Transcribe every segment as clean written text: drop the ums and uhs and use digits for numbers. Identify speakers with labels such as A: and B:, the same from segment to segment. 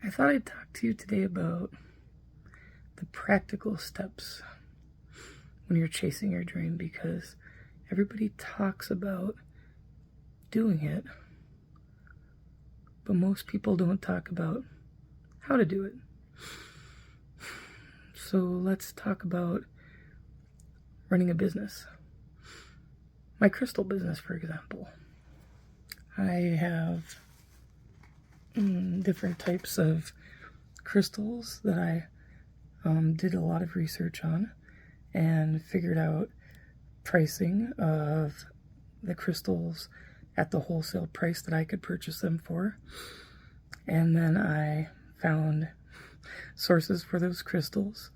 A: I thought I'd talk to you today about the practical steps when you're chasing your dream, because everybody talks about doing it, but most people don't talk about how to do it. So let's talk about running a business. My crystal business, for example. I have different types of crystals that I did a lot of research on and figured out pricing of the crystals at the wholesale price that I could purchase them for. And then I found sources for those crystals.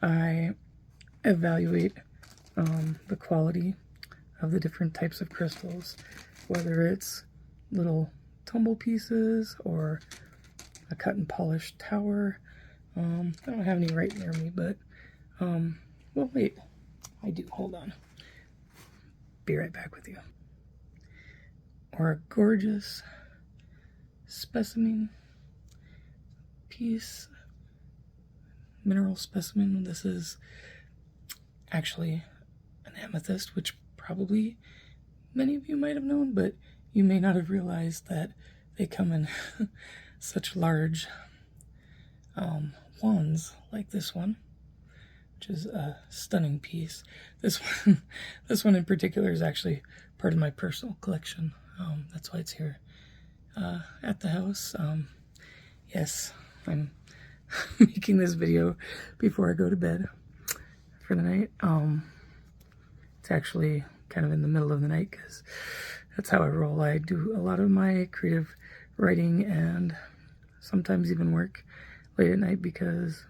A: I evaluate the quality of the different types of crystals, whether it's little tumble pieces or a cut and polished tower. I don't have any right near me, but well, wait, I do. Hold on. Be right back with you. Or a gorgeous specimen piece, mineral specimen. This is actually an amethyst, which probably many of you might have known, but you may not have realized that they come in such large wands like this one, which is a stunning piece. This one in particular is actually part of my personal collection. That's why it's here at the house. Yes, I'm making this video before I go to bed for the night. It's actually kind of in the middle of the night because that's how I roll. I do a lot of my creative writing and sometimes even work late at night, because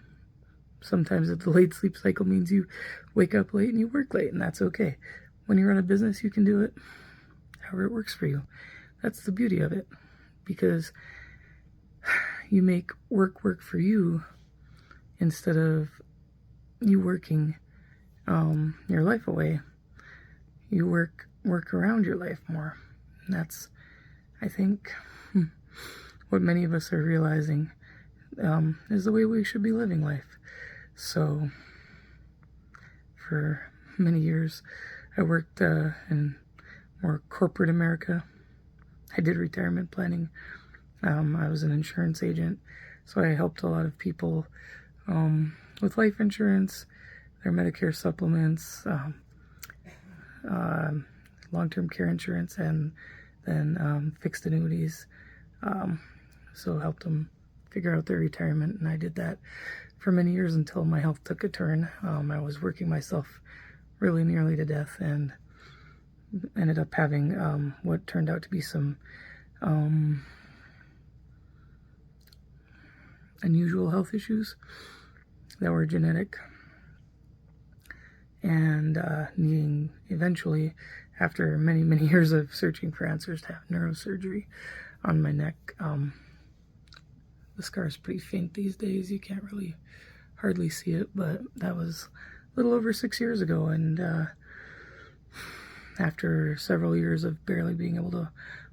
A: sometimes the delayed sleep cycle means you wake up late and you work late, and that's okay. When you run a business, you can do it however it works for you. That's the beauty of it, because you make work for you instead of you working your life away. You work around your life more. And that's, I think, what many of us are realizing is the way we should be living life. So for many years I worked in more corporate America. I did retirement planning. I was an insurance agent, so I helped a lot of people with life insurance, their Medicare supplements, long-term care insurance, and then fixed annuities. So helped them figure out their retirement, and I did that for many years until my health took a turn. I was working myself really nearly to death and ended up having what turned out to be some unusual health issues that were genetic, and needing eventually, after many years of searching for answers, to have neurosurgery on my neck. The scar is pretty faint these days. You can't really hardly see it, but that was a little over 6 years ago, and after several years of barely being able to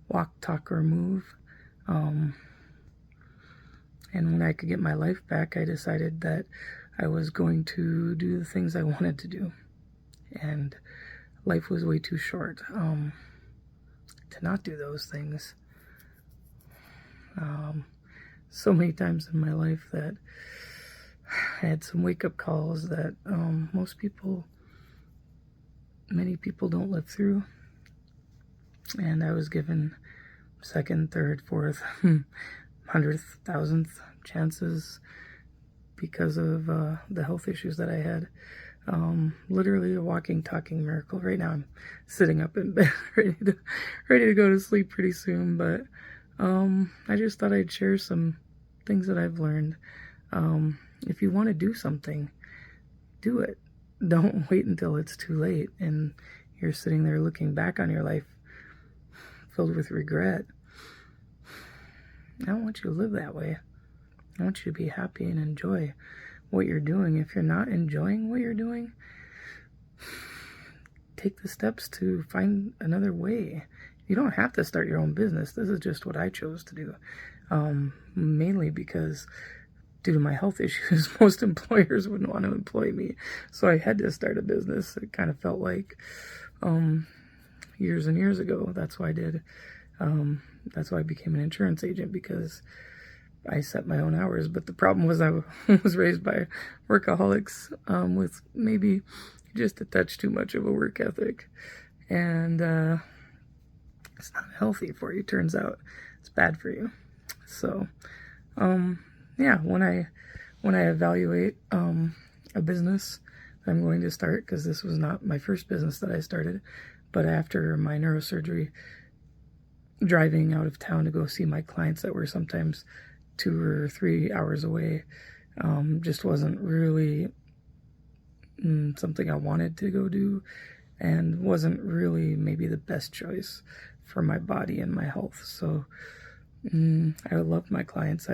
A: walk, talk, or move, and when I could get my life back, I decided that I was going to do the things I wanted to do, and life was way too short to not do those things. So many times in my life that I had some wake-up calls that many people don't live through, and I was given second, third, fourth, 100th, 1000th chances because of the health issues that I had. Literally a walking, talking miracle. Right now I'm sitting up in bed ready to go to sleep pretty soon, but I just thought I'd share some things that I've learned. If you want to do something, do it. Don't wait until it's too late and you're sitting there looking back on your life filled with regret. I don't want you to live that way. I want you to be happy and enjoy what you're doing. If you're not enjoying what you're doing, take the steps to find another way. You don't have to start your own business. This is just what I chose to do. Mainly because due to my health issues, most employers wouldn't want to employ me. So I had to start a business. It kind of felt like years and years ago. That's why I did. That's why I became an insurance agent, because I set my own hours. But the problem was I was raised by workaholics with maybe just a touch too much of a work ethic. And it's not healthy for you, turns out. It's bad for you. So, yeah, when I evaluate a business that I'm going to start, because this was not my first business that I started, but after my neurosurgery, driving out of town to go see my clients that were sometimes 2 or 3 hours away, just wasn't really something I wanted to go do, and wasn't really maybe the best choice for my body and my health. So I loved my clients.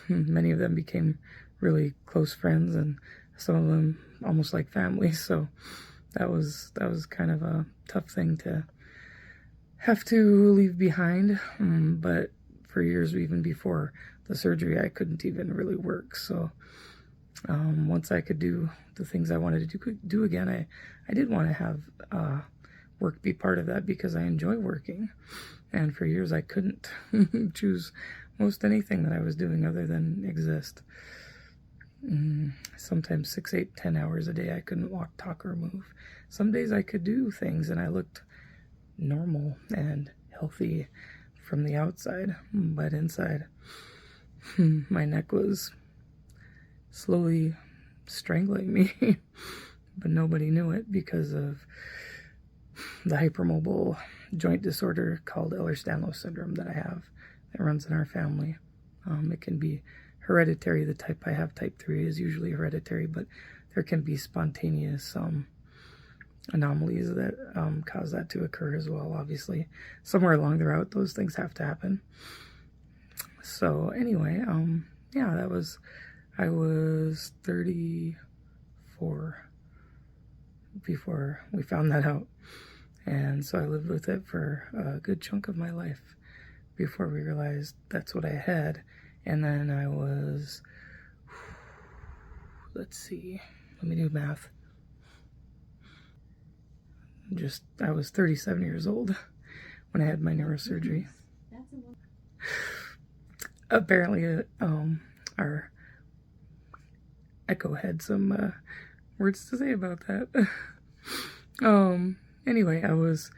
A: Many of them became really close friends, and some of them almost like family. So that was kind of a tough thing to have to leave behind. But for years, even before the surgery, I couldn't even really work. So once I could do the things I wanted to do again, I did want to have work be part of that, because I enjoy working. And for years, I couldn't choose most anything that I was doing other than exist. Sometimes 6, 8, 10 hours a day, I couldn't walk, talk, or move. Some days I could do things and I looked normal and healthy from the outside, but inside, my neck was slowly strangling me. But nobody knew it because of the hypermobile joint disorder called Ehlers-Danlos syndrome that I have, that runs in our family. It can be hereditary. The type I have, type 3, is usually hereditary, but there can be spontaneous anomalies that cause that to occur as well. Obviously, somewhere along the route, those things have to happen. So anyway, yeah, I was 34 before we found that out. And so I lived with it for a good chunk of my life before we realized that's what I had. And then I was, let's see, let me do math. I was 37 years old when I had my neurosurgery. Apparently, our echo had some words to say about that. Anyway, I was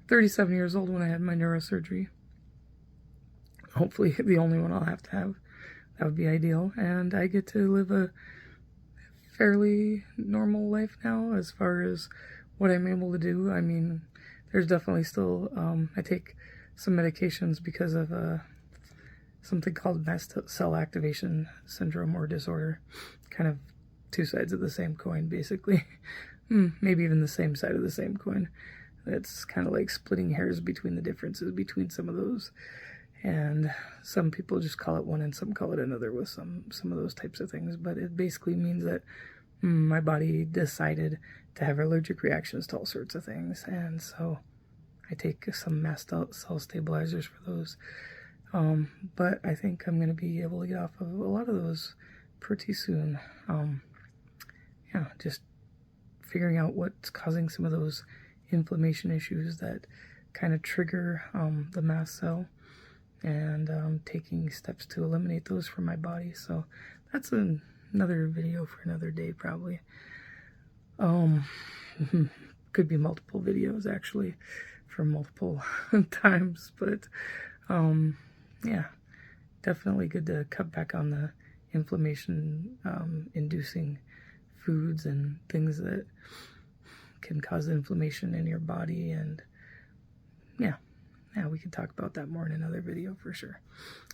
A: 37 years old when I had my neurosurgery. Hopefully the only one I'll have to have. That would be ideal. And I get to live a fairly normal life now as far as what I'm able to do. I mean, there's definitely still, I take some medications because of something called mast cell activation syndrome or disorder. Kind of two sides of the same coin, basically. Maybe even the same side of the same coin. It's kind of like splitting hairs between the differences between some of those. And some people just call it one and some call it another with some of those types of things. But it basically means that my body decided to have allergic reactions to all sorts of things. And so I take some mast cell stabilizers for those. But I think I'm going to be able to get off of a lot of those pretty soon. Yeah, just figuring out what's causing some of those inflammation issues that kind of trigger the mast cell, and taking steps to eliminate those from my body. So that's another video for another day, probably. Could be multiple videos actually for multiple times, but yeah, definitely good to cut back on the inflammation inducing foods and things that can cause inflammation in your body. And yeah, we can talk about that more in another video for sure.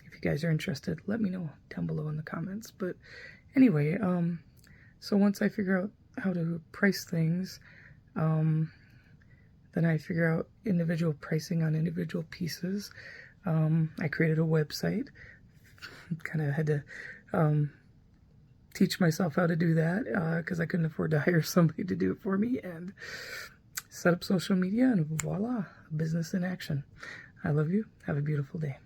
A: If you guys are interested, let me know down below in the comments. But anyway, so once I figure out how to price things, then I figure out individual pricing on individual pieces. I created a website. Kind of had to teach myself how to do that because I couldn't afford to hire somebody to do it for me. And set up social media, and voila, business in action. I love you. Have a beautiful day.